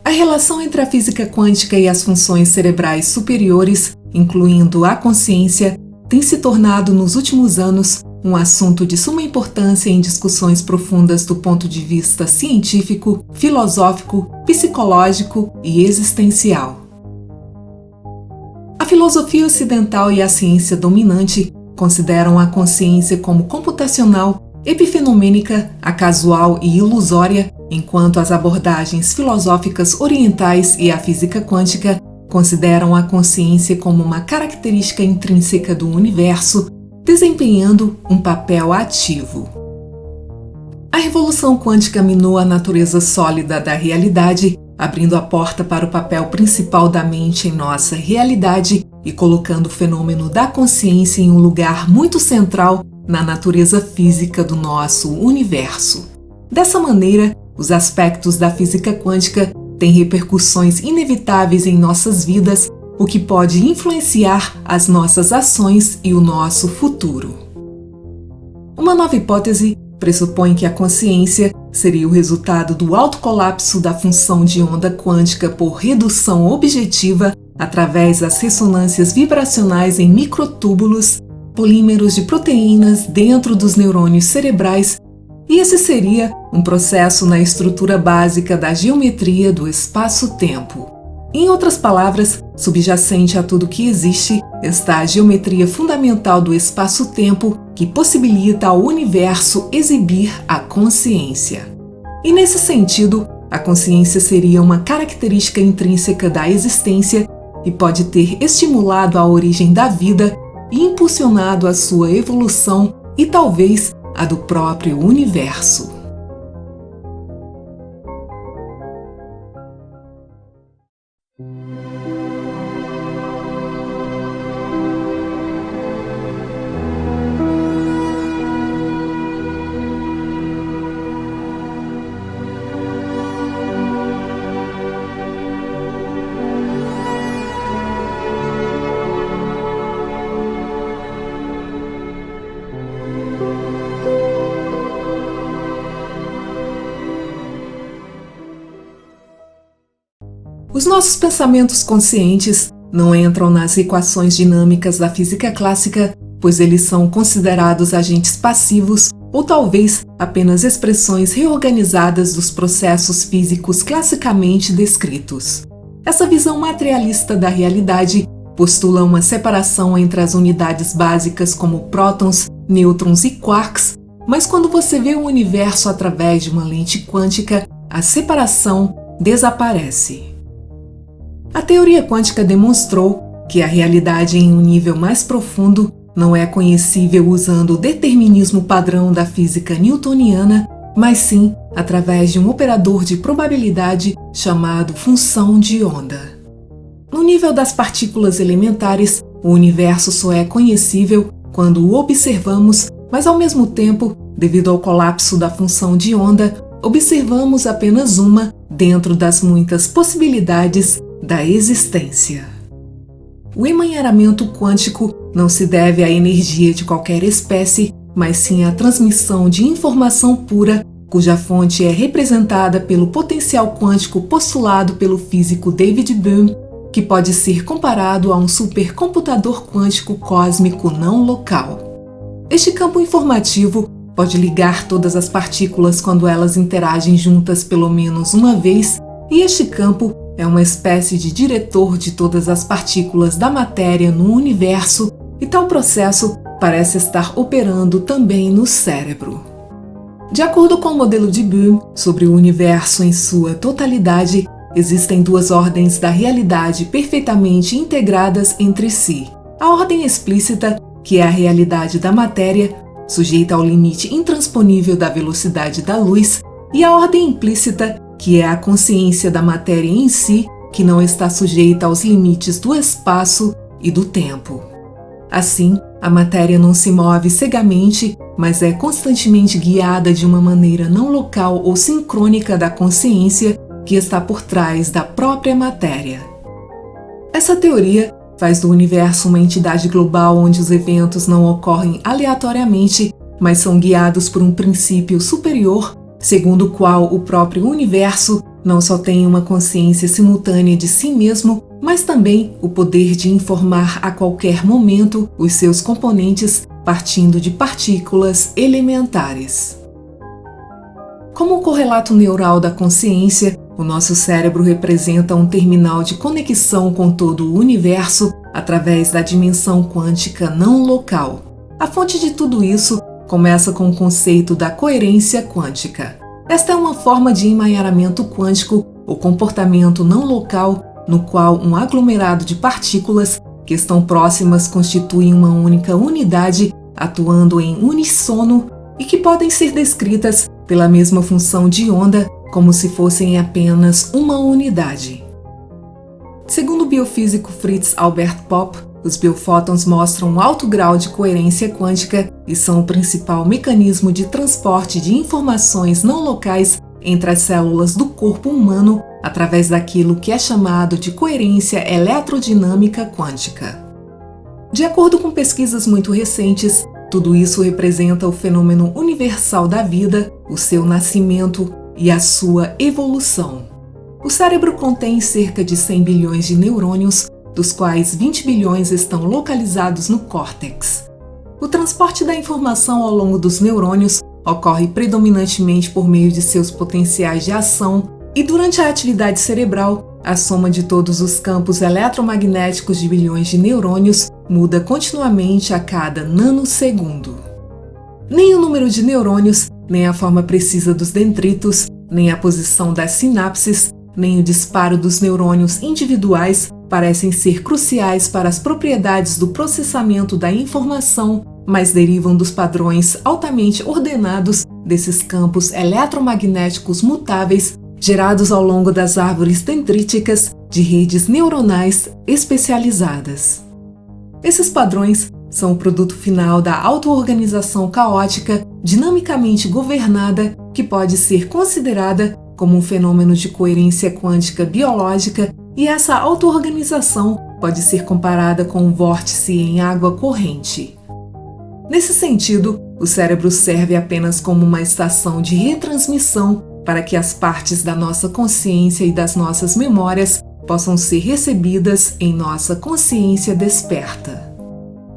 A relação entre a física quântica e as funções cerebrais superiores, incluindo a consciência, tem se tornado nos últimos anos um assunto de suma importância em discussões profundas do ponto de vista científico, filosófico, psicológico e existencial. A filosofia ocidental e a ciência dominante consideram a consciência como computacional, epifenomênica, acasual e ilusória, enquanto as abordagens filosóficas orientais e a física quântica consideram a consciência como uma característica intrínseca do universo, desempenhando um papel ativo. A revolução quântica minou a natureza sólida da realidade, abrindo a porta para o papel principal da mente em nossa realidade e colocando o fenômeno da consciência em um lugar muito central na natureza física do nosso universo. Dessa maneira, os aspectos da física quântica têm repercussões inevitáveis em nossas vidas, o que pode influenciar as nossas ações e o nosso futuro. Uma nova hipótese pressupõe que a consciência seria o resultado do autocolapso da função de onda quântica por redução objetiva através das ressonâncias vibracionais em microtúbulos, polímeros de proteínas dentro dos neurônios cerebrais, e esse seria um processo na estrutura básica da geometria do espaço-tempo. Em outras palavras, subjacente a tudo que existe está a geometria fundamental do espaço-tempo que possibilita ao universo exibir a consciência. E nesse sentido, a consciência seria uma característica intrínseca da existência e pode ter estimulado a origem da vida e impulsionado a sua evolução e talvez a do próprio universo. Os nossos pensamentos conscientes não entram nas equações dinâmicas da física clássica, pois eles são considerados agentes passivos ou talvez apenas expressões reorganizadas dos processos físicos classicamente descritos. Essa visão materialista da realidade postula uma separação entre as unidades básicas como prótons, nêutrons e quarks, mas quando você vê o universo através de uma lente quântica, a separação desaparece. A teoria quântica demonstrou que a realidade em um nível mais profundo não é conhecível usando o determinismo padrão da física newtoniana, mas sim através de um operador de probabilidade chamado função de onda. No nível das partículas elementares, o universo só é conhecível quando o observamos, mas ao mesmo tempo, devido ao colapso da função de onda, observamos apenas uma dentro das muitas possibilidades da existência. O emaranhamento quântico não se deve à energia de qualquer espécie, mas sim à transmissão de informação pura, cuja fonte é representada pelo potencial quântico postulado pelo físico David Bohm, que pode ser comparado a um supercomputador quântico cósmico não local. Este campo informativo pode ligar todas as partículas quando elas interagem juntas pelo menos uma vez, e este campo é uma espécie de diretor de todas as partículas da matéria no universo, e tal processo parece estar operando também no cérebro. De acordo com o modelo de Bohm sobre o universo em sua totalidade, existem duas ordens da realidade perfeitamente integradas entre si. A ordem explícita, que é a realidade da matéria, sujeita ao limite intransponível da velocidade da luz, e a ordem implícita, que é a consciência da matéria em si, que não está sujeita aos limites do espaço e do tempo. Assim, a matéria não se move cegamente, mas é constantemente guiada de uma maneira não local ou sincrônica da consciência que está por trás da própria matéria. Essa teoria faz do universo uma entidade global onde os eventos não ocorrem aleatoriamente, mas são guiados por um princípio superior, segundo o qual o próprio universo não só tem uma consciência simultânea de si mesmo, mas também o poder de informar a qualquer momento os seus componentes partindo de partículas elementares. Como o correlato neural da consciência, o nosso cérebro representa um terminal de conexão com todo o universo através da dimensão quântica não local. A fonte de tudo isso começa com o conceito da coerência quântica. Esta é uma forma de emaranhamento quântico ou comportamento não local no qual um aglomerado de partículas que estão próximas constituem uma única unidade atuando em uníssono e que podem ser descritas pela mesma função de onda como se fossem apenas uma unidade. Segundo o biofísico Fritz Albert Popp, os biofótons mostram um alto grau de coerência quântica e são o principal mecanismo de transporte de informações não locais entre as células do corpo humano através daquilo que é chamado de coerência eletrodinâmica quântica. De acordo com pesquisas muito recentes, tudo isso representa o fenômeno universal da vida, o seu nascimento e a sua evolução. O cérebro contém cerca de 100 bilhões de neurônios, dos quais 20 bilhões estão localizados no córtex. O transporte da informação ao longo dos neurônios ocorre predominantemente por meio de seus potenciais de ação e, durante a atividade cerebral, a soma de todos os campos eletromagnéticos de bilhões de neurônios muda continuamente a cada nanosegundo. Nem o número de neurônios, nem a forma precisa dos dendritos, nem a posição das sinapses, nem o disparo dos neurônios individuais parecem ser cruciais para as propriedades do processamento da informação, mas derivam dos padrões altamente ordenados desses campos eletromagnéticos mutáveis gerados ao longo das árvores dendríticas de redes neuronais especializadas. Esses padrões são o produto final da auto-organização caótica dinamicamente governada que pode ser considerada como um fenômeno de coerência quântica biológica, e essa auto-organização pode ser comparada com um vórtice em água corrente. Nesse sentido, o cérebro serve apenas como uma estação de retransmissão para que as partes da nossa consciência e das nossas memórias possam ser recebidas em nossa consciência desperta.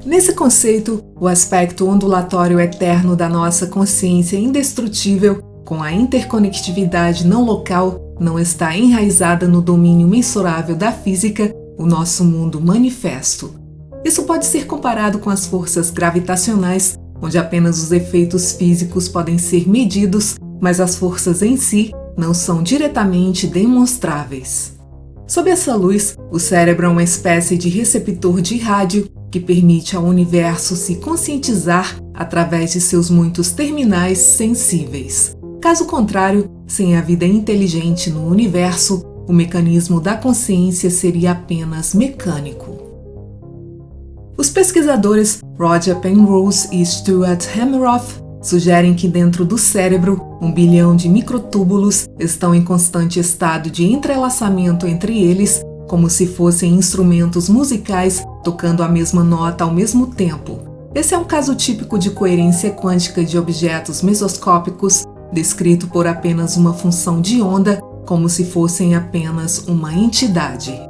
Nesse conceito, o aspecto ondulatório eterno da nossa consciência indestrutível, com a interconectividade não local, não está enraizada no domínio mensurável da física, o nosso mundo manifesto. Isso pode ser comparado com as forças gravitacionais, onde apenas os efeitos físicos podem ser medidos, mas as forças em si não são diretamente demonstráveis. Sob essa luz, o cérebro é uma espécie de receptor de rádio que permite ao universo se conscientizar através de seus muitos terminais sensíveis. Caso contrário, sem a vida inteligente no universo, o mecanismo da consciência seria apenas mecânico. Os pesquisadores Roger Penrose e Stuart Hameroff sugerem que dentro do cérebro, 1 bilhão de microtúbulos estão em constante estado de entrelaçamento entre eles, como se fossem instrumentos musicais tocando a mesma nota ao mesmo tempo. Esse é um caso típico de coerência quântica de objetos mesoscópicos, descrito por apenas uma função de onda, como se fossem apenas uma entidade.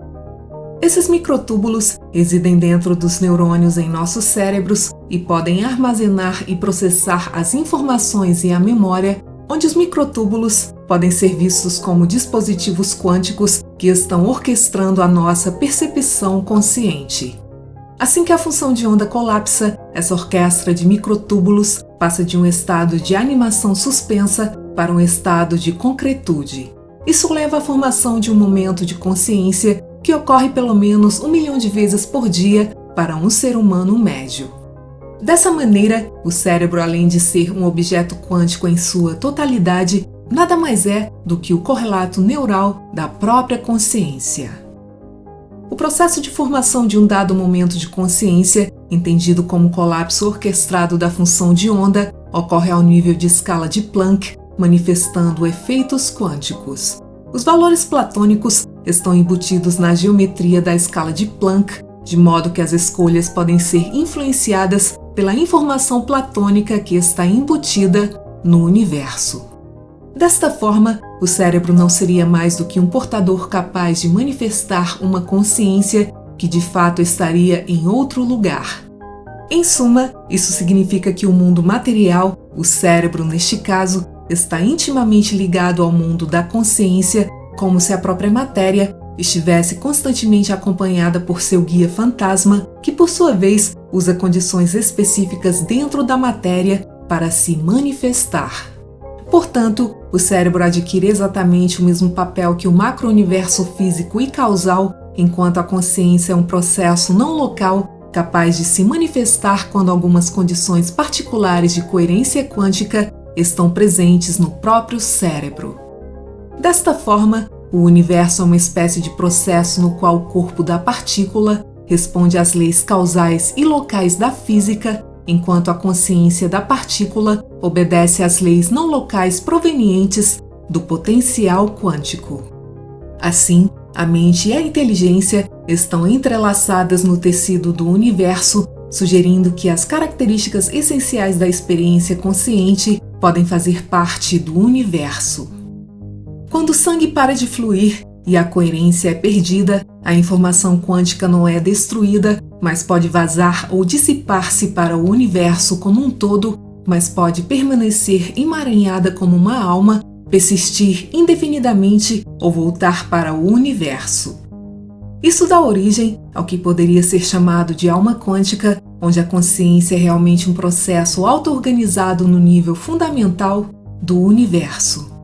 Esses microtúbulos residem dentro dos neurônios em nossos cérebros e podem armazenar e processar as informações e a memória, onde os microtúbulos podem ser vistos como dispositivos quânticos que estão orquestrando a nossa percepção consciente. Assim que a função de onda colapsa, essa orquestra de microtúbulos passa de um estado de animação suspensa para um estado de concretude. Isso leva à formação de um momento de consciência que ocorre pelo menos 1 milhão de vezes por dia para um ser humano médio. Dessa maneira, o cérebro, além de ser um objeto quântico em sua totalidade, nada mais é do que o correlato neural da própria consciência. O processo de formação de um dado momento de consciência, entendido como colapso orquestrado da função de onda, ocorre ao nível de escala de Planck, manifestando efeitos quânticos. Os valores platônicos estão embutidos na geometria da escala de Planck, de modo que as escolhas podem ser influenciadas pela informação platônica que está embutida no universo. Desta forma, o cérebro não seria mais do que um portador capaz de manifestar uma consciência que de fato estaria em outro lugar. Em suma, isso significa que o mundo material, o cérebro neste caso, está intimamente ligado ao mundo da consciência, como se a própria matéria estivesse constantemente acompanhada por seu guia fantasma, que por sua vez usa condições específicas dentro da matéria para se manifestar. Portanto, o cérebro adquire exatamente o mesmo papel que o macro-universo físico e causal, enquanto a consciência é um processo não local capaz de se manifestar quando algumas condições particulares de coerência quântica estão presentes no próprio cérebro. Desta forma, o universo é uma espécie de processo no qual o corpo da partícula responde às leis causais e locais da física, enquanto a consciência da partícula obedece às leis não locais provenientes do potencial quântico. Assim, a mente e a inteligência estão entrelaçadas no tecido do universo, sugerindo que as características essenciais da experiência consciente podem fazer parte do universo. Quando o sangue para de fluir e a coerência é perdida, a informação quântica não é destruída, mas pode vazar ou dissipar-se para o universo como um todo, mas pode permanecer emaranhada como uma alma, persistir indefinidamente ou voltar para o universo. Isso dá origem ao que poderia ser chamado de alma quântica, onde a consciência é realmente um processo auto-organizado no nível fundamental do universo.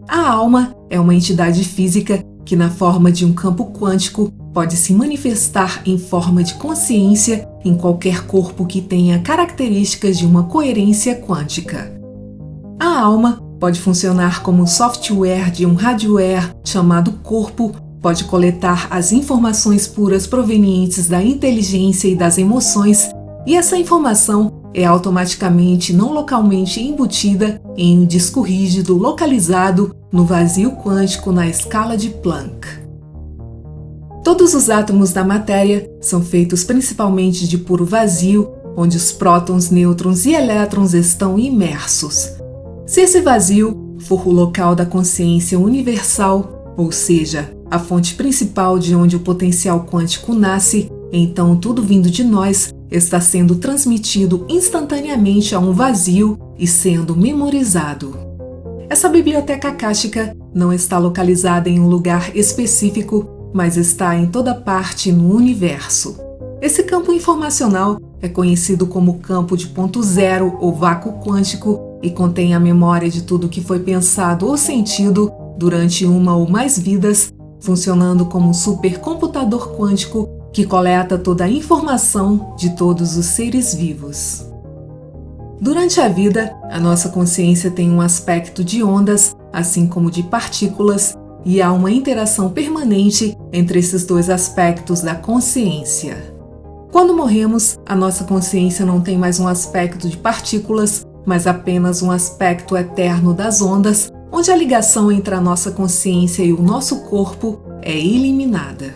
A alma é uma entidade física que, na forma de um campo quântico, pode se manifestar em forma de consciência em qualquer corpo que tenha características de uma coerência quântica. A alma pode funcionar como um software de um hardware chamado corpo, pode coletar as informações puras provenientes da inteligência e das emoções, e essa informação é automaticamente não localmente embutida em um disco rígido localizado no vazio quântico na escala de Planck. Todos os átomos da matéria são feitos principalmente de puro vazio, onde os prótons, nêutrons e elétrons estão imersos. Se esse vazio for o local da consciência universal, ou seja, a fonte principal de onde o potencial quântico nasce, então tudo vindo de nós está sendo transmitido instantaneamente a um vazio e sendo memorizado. Essa biblioteca akáshica não está localizada em um lugar específico, mas está em toda parte no universo. Esse campo informacional é conhecido como campo de ponto zero ou vácuo quântico e contém a memória de tudo que foi pensado ou sentido durante uma ou mais vidas, funcionando como um supercomputador quântico que coleta toda a informação de todos os seres vivos. Durante a vida, a nossa consciência tem um aspecto de ondas, assim como de partículas, e há uma interação permanente entre esses dois aspectos da consciência. Quando morremos, a nossa consciência não tem mais um aspecto de partículas, mas apenas um aspecto eterno das ondas, onde a ligação entre a nossa consciência e o nosso corpo é eliminada.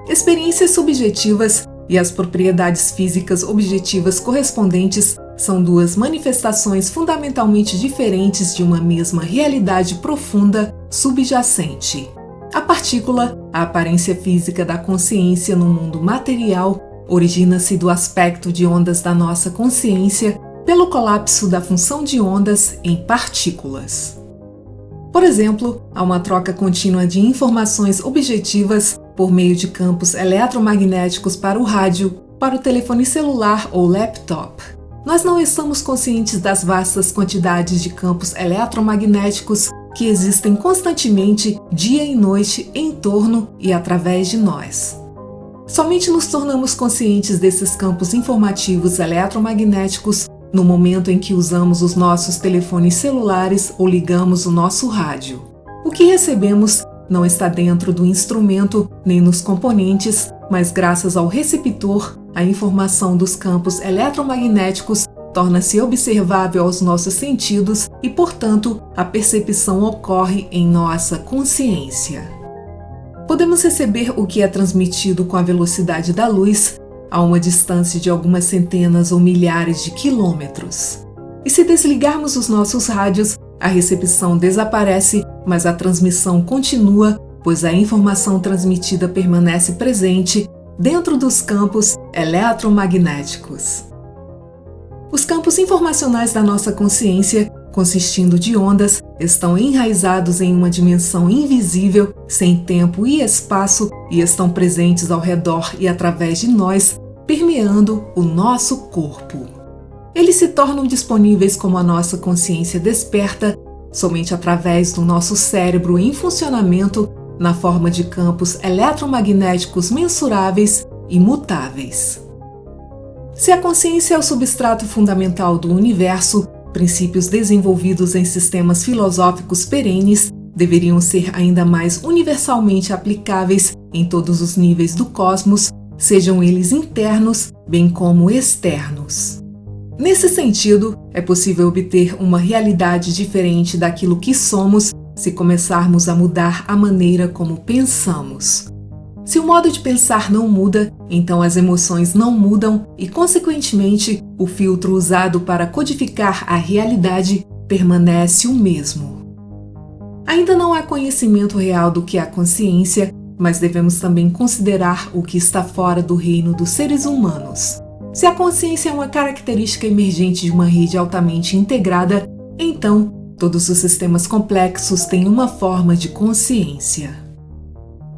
Experiências subjetivas e as propriedades físicas objetivas correspondentes são duas manifestações fundamentalmente diferentes de uma mesma realidade profunda subjacente. A partícula, a aparência física da consciência no mundo material, origina-se do aspecto de ondas da nossa consciência pelo colapso da função de ondas em partículas. Por exemplo, há uma troca contínua de informações objetivas por meio de campos eletromagnéticos para o rádio, para o telefone celular ou laptop. Nós não estamos conscientes das vastas quantidades de campos eletromagnéticos que existem constantemente, dia e noite, em torno e através de nós. Somente nos tornamos conscientes desses campos informativos eletromagnéticos no momento em que usamos os nossos telefones celulares ou ligamos o nosso rádio. O que recebemos não está dentro do instrumento nem nos componentes, mas graças ao receptor, a informação dos campos eletromagnéticos torna-se observável aos nossos sentidos e, portanto, a percepção ocorre em nossa consciência. Podemos receber o que é transmitido com a velocidade da luz a uma distância de algumas centenas ou milhares de quilômetros. E se desligarmos os nossos rádios, a recepção desaparece, mas a transmissão continua, pois a informação transmitida permanece presente dentro dos campos eletromagnéticos. Os campos informacionais da nossa consciência, consistindo de ondas, estão enraizados em uma dimensão invisível, sem tempo e espaço, e estão presentes ao redor e através de nós, permeando o nosso corpo. Eles se tornam disponíveis como a nossa consciência desperta, somente através do nosso cérebro em funcionamento, na forma de campos eletromagnéticos mensuráveis e mutáveis. Se a consciência é o substrato fundamental do universo, princípios desenvolvidos em sistemas filosóficos perenes deveriam ser ainda mais universalmente aplicáveis em todos os níveis do cosmos, sejam eles internos bem como externos. Nesse sentido, é possível obter uma realidade diferente daquilo que somos se começarmos a mudar a maneira como pensamos. Se o modo de pensar não muda, então as emoções não mudam e, consequentemente, o filtro usado para codificar a realidade permanece o mesmo. Ainda não há conhecimento real do que é a consciência, mas devemos também considerar o que está fora do reino dos seres humanos. Se a consciência é uma característica emergente de uma rede altamente integrada, então todos os sistemas complexos têm uma forma de consciência.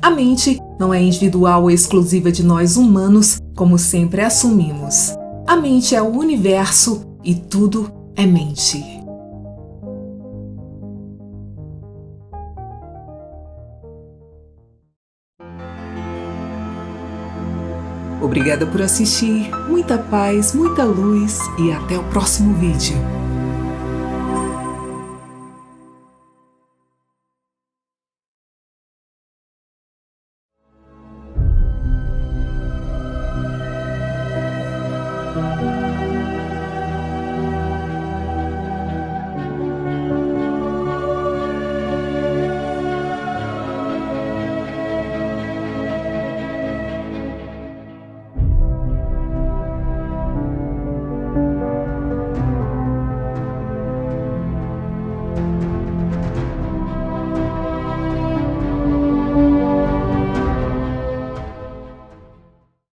A mente não é individual ou exclusiva de nós humanos, como sempre assumimos. A mente é o universo e tudo é mente. Obrigada por assistir, muita paz, muita luz e até o próximo vídeo.